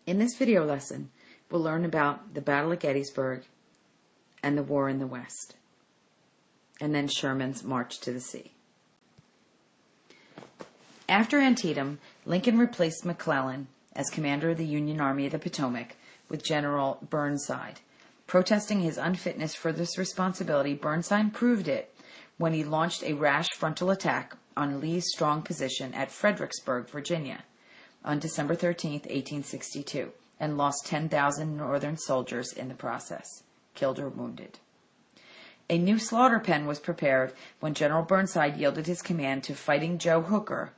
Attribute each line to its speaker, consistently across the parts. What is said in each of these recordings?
Speaker 1: In this video lesson, we'll learn about the Battle of Gettysburg and the war in the West, and then Sherman's march to the sea. After Antietam, Lincoln replaced McClellan as commander of the Union Army of the Potomac with General Burnside. Protesting his unfitness for this responsibility, Burnside proved it when he launched a rash frontal attack on Lee's strong position at Fredericksburg, Virginia, on December 13, 1862, and lost 10,000 Northern soldiers in the process, killed or wounded. A new slaughter pen was prepared when General Burnside yielded his command to Fighting Joe Hooker,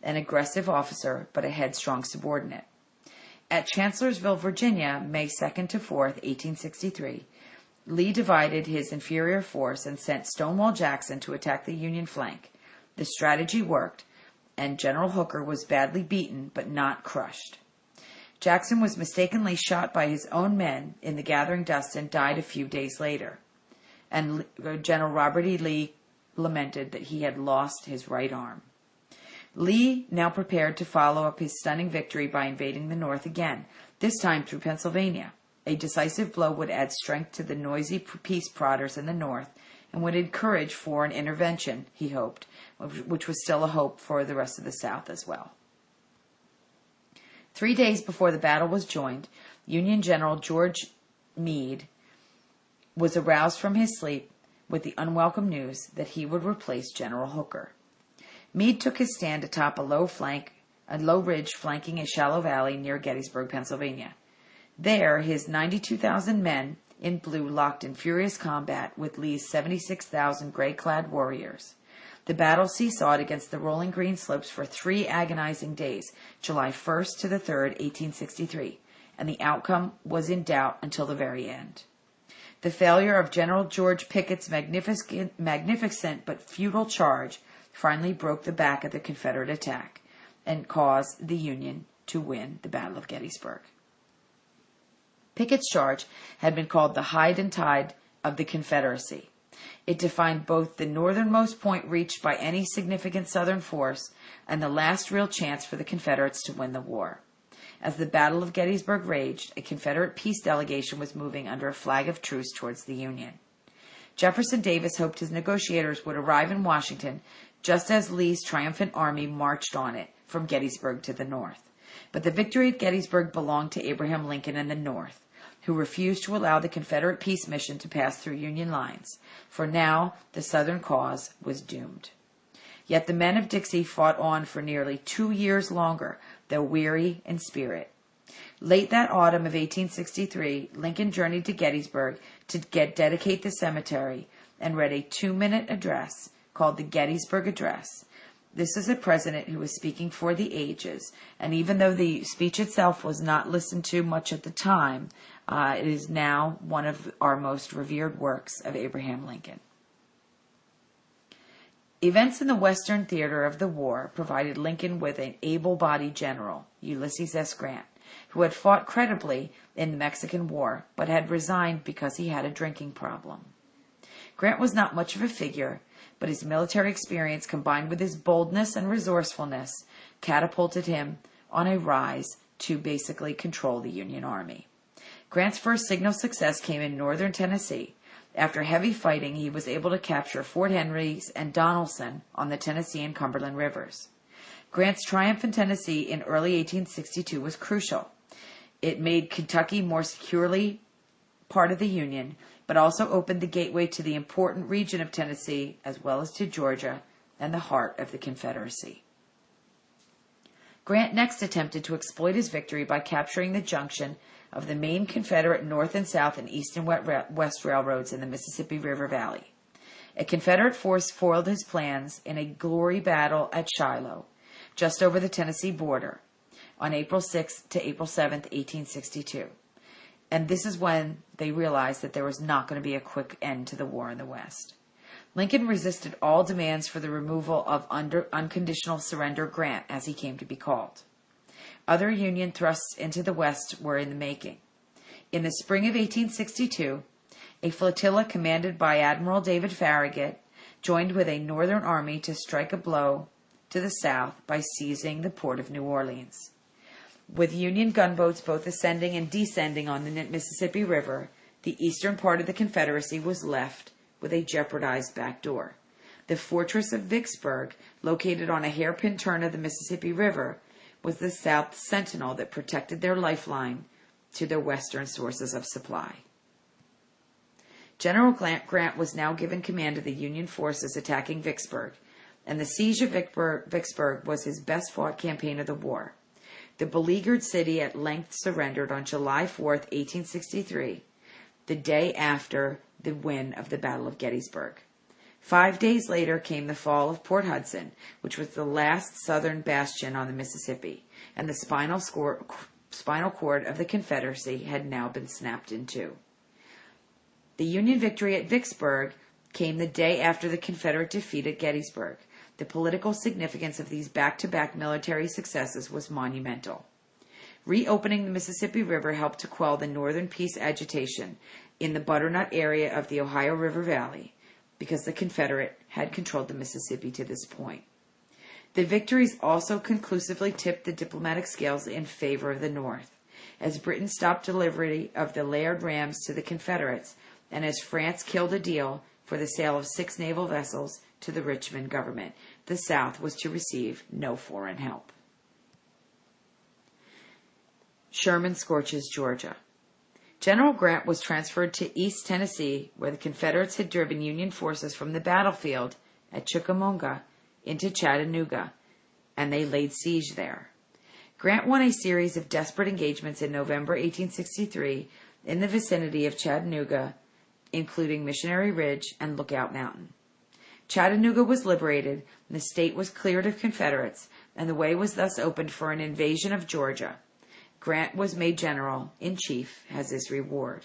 Speaker 1: an aggressive officer but a headstrong subordinate. At Chancellorsville, Virginia, May 2nd to 4th, 1863, Lee divided his inferior force and sent Stonewall Jackson to attack the Union flank. The strategy worked, and General Hooker was badly beaten but not crushed. Jackson was mistakenly shot by his own men in the gathering dust and died a few days later. And General Robert E. Lee lamented that he had lost his right arm. Lee now prepared to follow up his stunning victory by invading the North again, this time through Pennsylvania. A decisive blow would add strength to the noisy peace prodders in the North and would encourage foreign intervention, he hoped, which was still a hope for the rest of the South as well. 3 days before the battle was joined, Union General George Meade was aroused from his sleep with the unwelcome news that he would replace General Hooker. Meade took his stand atop a low ridge flanking a shallow valley near Gettysburg, Pennsylvania. There, his 92,000 men in blue locked in furious combat with Lee's 76,000 gray-clad warriors. The battle seesawed against the rolling green slopes for 3 agonizing days, July 1st to the 3rd, 1863, and the outcome was in doubt until the very end. The failure of General George Pickett's magnificent but futile charge finally broke the back of the Confederate attack and caused the Union to win the Battle of Gettysburg. Pickett's charge had been called the hide and tide of the Confederacy. It defined both the northernmost point reached by any significant Southern force and the last real chance for the Confederates to win the war. As the Battle of Gettysburg raged, a Confederate peace delegation was moving under a flag of truce towards the Union. Jefferson Davis hoped his negotiators would arrive in Washington just as Lee's triumphant army marched on it from Gettysburg to the north. But the victory at Gettysburg belonged to Abraham Lincoln and the North, who refused to allow the Confederate peace mission to pass through Union lines, for now the Southern cause was doomed. Yet the men of Dixie fought on for nearly 2 years longer, though weary in spirit. Late that autumn of 1863, Lincoln journeyed to Gettysburg to dedicate the cemetery and read a 2-minute address called the Gettysburg Address. This is a president who was speaking for the ages, and even though the speech itself was not listened to much at the time, it is now one of our most revered works of Abraham Lincoln. Events in the Western theater of the war provided Lincoln with an able-bodied general, Ulysses S. Grant, who had fought creditably in the Mexican War, but had resigned because he had a drinking problem. Grant was not much of a figure, but his military experience combined with his boldness and resourcefulness catapulted him on a rise to basically control the Union Army. Grant's first signal success came in northern Tennessee. After heavy fighting, he was able to capture Fort Henry's and Donelson on the Tennessee and Cumberland rivers. Grant's triumph in Tennessee in early 1862 was crucial. It made Kentucky more securely part of the Union, but also opened the gateway to the important region of Tennessee, as well as to Georgia and the heart of the Confederacy. Grant next attempted to exploit his victory by capturing the junction of the main Confederate North and South and East and West railroads in the Mississippi River Valley. A Confederate force foiled his plans in a glory battle at Shiloh, just over the Tennessee border, on April 6 to April 7, 1862. And this is when they realized that there was not going to be a quick end to the war in the West. Lincoln resisted all demands for the removal of unconditional surrender Grant, as he came to be called. Other Union thrusts into the West were in the making. In the spring of 1862, a flotilla commanded by Admiral David Farragut joined with a Northern army to strike a blow to the South by seizing the port of New Orleans. With Union gunboats both ascending and descending on the Mississippi River, the eastern part of the Confederacy was left with a jeopardized back door. The fortress of Vicksburg, located on a hairpin turn of the Mississippi River, was the South sentinel that protected their lifeline to their western sources of supply. General Grant was now given command of the Union forces attacking Vicksburg, and the siege of Vicksburg was his best-fought campaign of the war. The beleaguered city at length surrendered on July 4, 1863, the day after the win of the Battle of Gettysburg. 5 days later came the fall of Port Hudson, which was the last southern bastion on the Mississippi, and the spinal cord of the Confederacy had now been snapped in two. The Union victory at Vicksburg came the day after the Confederate defeat at Gettysburg. The political significance of these back-to-back military successes was monumental. Reopening the Mississippi River helped to quell the Northern peace agitation in the butternut area of the Ohio River Valley, because the Confederate had controlled the Mississippi to this point. The victories also conclusively tipped the diplomatic scales in favor of the North, as Britain stopped delivery of the Laird rams to the Confederates, and as France killed a deal for the sale of 6 naval vessels to the Richmond government. The South was to receive no foreign help. Sherman Scorches, Georgia. General Grant was transferred to East Tennessee, where the Confederates had driven Union forces from the battlefield at Chickamauga into Chattanooga, and they laid siege there. Grant won a series of desperate engagements in November 1863 in the vicinity of Chattanooga, including Missionary Ridge and Lookout Mountain. Chattanooga was liberated, and the state was cleared of Confederates, and the way was thus opened for an invasion of Georgia. Grant was made general-in-chief as his reward.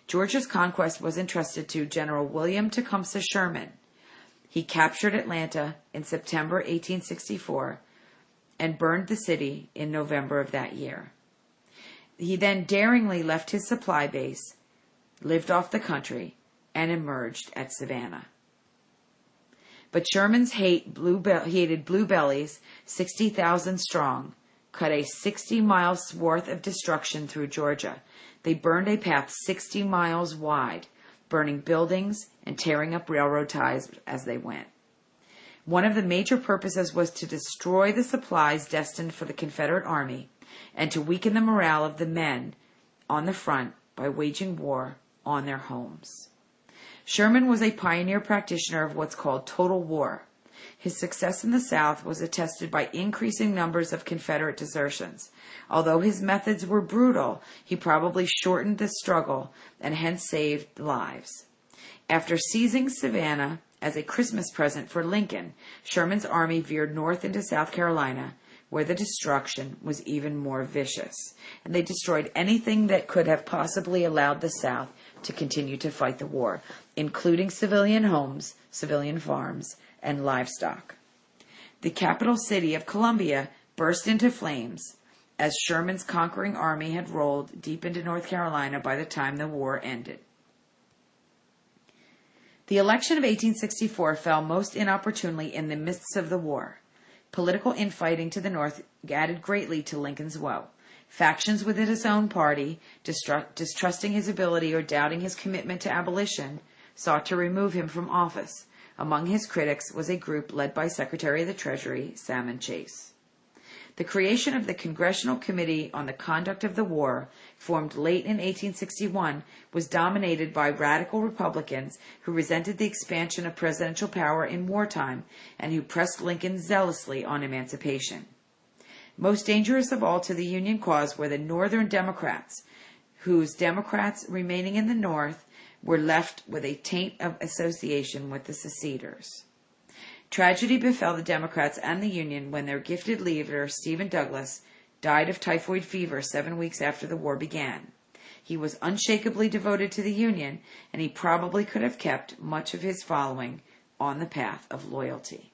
Speaker 1: Georgia's conquest was entrusted to General William Tecumseh Sherman. He captured Atlanta in September 1864 and burned the city in November of that year. He then daringly left his supply base, lived off the country, and emerged at Savannah. But Sherman's hated Blue Bellies, 60,000 strong, cut a 60-mile swath of destruction through Georgia. They burned a path 60 miles wide, burning buildings and tearing up railroad ties as they went. One of the major purposes was to destroy the supplies destined for the Confederate Army and to weaken the morale of the men on the front by waging war on their homes. Sherman was a pioneer practitioner of what's called total war. His success in the South was attested by increasing numbers of Confederate desertions. Although his methods were brutal, he probably shortened the struggle and hence saved lives. After seizing Savannah as a Christmas present for Lincoln, Sherman's army veered north into South Carolina, where the destruction was even more vicious, and they destroyed anything that could have possibly allowed the South to continue to fight the war, including civilian homes, civilian farms, and livestock. The capital city of Columbia burst into flames as Sherman's conquering army had rolled deep into North Carolina by the time the war ended. The election of 1864 fell most inopportunely in the midst of the war. Political infighting to the North added greatly to Lincoln's woe. Factions within his own party, distrusting his ability or doubting his commitment to abolition, sought to remove him from office. Among his critics was a group led by Secretary of the Treasury, Salmon Chase. The creation of the Congressional Committee on the Conduct of the War, formed late in 1861, was dominated by radical Republicans who resented the expansion of presidential power in wartime and who pressed Lincoln zealously on emancipation. Most dangerous of all to the Union cause were the Northern Democrats, whose Democrats remaining in the North were left with a taint of association with the seceders. Tragedy befell the Democrats and the Union when their gifted leader, Stephen Douglas, died of typhoid fever 7 weeks after the war began. He was unshakably devoted to the Union, and he probably could have kept much of his following on the path of loyalty.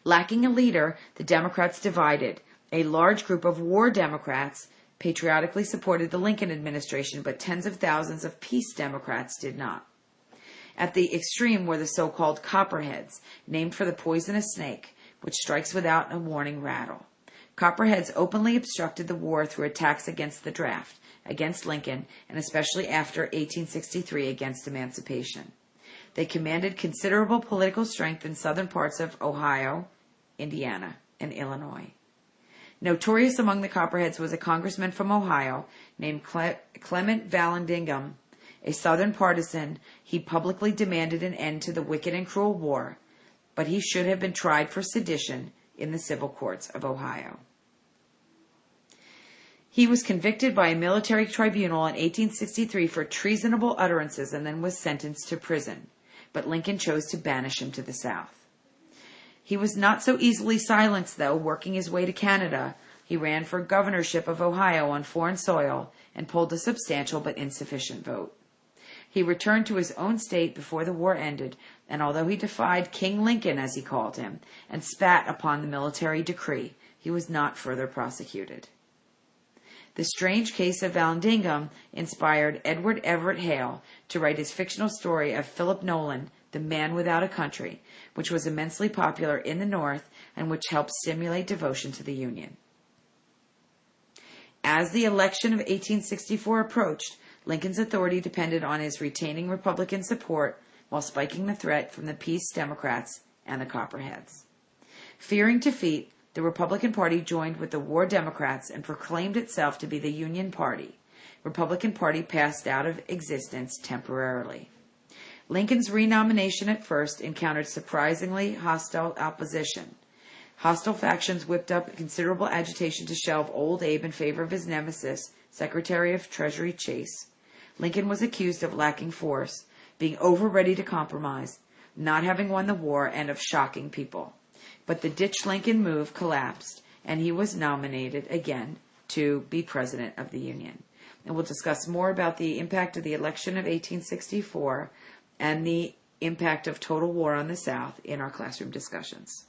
Speaker 1: Lacking a leader, the Democrats divided. A large group of war Democrats patriotically supported the Lincoln administration, but tens of thousands of peace Democrats did not. At the extreme were the so-called Copperheads, named for the poisonous snake, which strikes without a warning rattle. Copperheads openly obstructed the war through attacks against the draft, against Lincoln, and especially after 1863 against emancipation. They commanded considerable political strength in southern parts of Ohio, Indiana, and Illinois. Notorious among the Copperheads was a congressman from Ohio named Clement Vallandigham. A Southern partisan, he publicly demanded an end to the wicked and cruel war, but he should have been tried for sedition in the civil courts of Ohio. He was convicted by a military tribunal in 1863 for treasonable utterances and then was sentenced to prison, but Lincoln chose to banish him to the South. He was not so easily silenced, though. Working his way to Canada, he ran for governorship of Ohio on foreign soil and pulled a substantial but insufficient vote. He returned to his own state before the war ended, and although he defied King Lincoln, as he called him, and spat upon the military decree, he was not further prosecuted. The strange case of Vallandigham inspired Edward Everett Hale to write his fictional story of Philip Nolan, The Man Without a Country, which was immensely popular in the North and which helped stimulate devotion to the Union. As the election of 1864 approached, Lincoln's authority depended on his retaining Republican support while spiking the threat from the Peace Democrats and the Copperheads. Fearing defeat, the Republican Party joined with the War Democrats and proclaimed itself to be the Union Party. Republican Party passed out of existence temporarily. Lincoln's renomination at first encountered surprisingly hostile opposition. Hostile factions whipped up considerable agitation to shelve Old Abe in favor of his nemesis, Secretary of Treasury Chase. Lincoln was accused of lacking force, being over ready to compromise, not having won the war, and of shocking people. But the Ditch Lincoln move collapsed, and he was nominated again to be President of the Union. And we'll discuss more about the impact of the election of 1864 and the impact of total war on the South in our classroom discussions.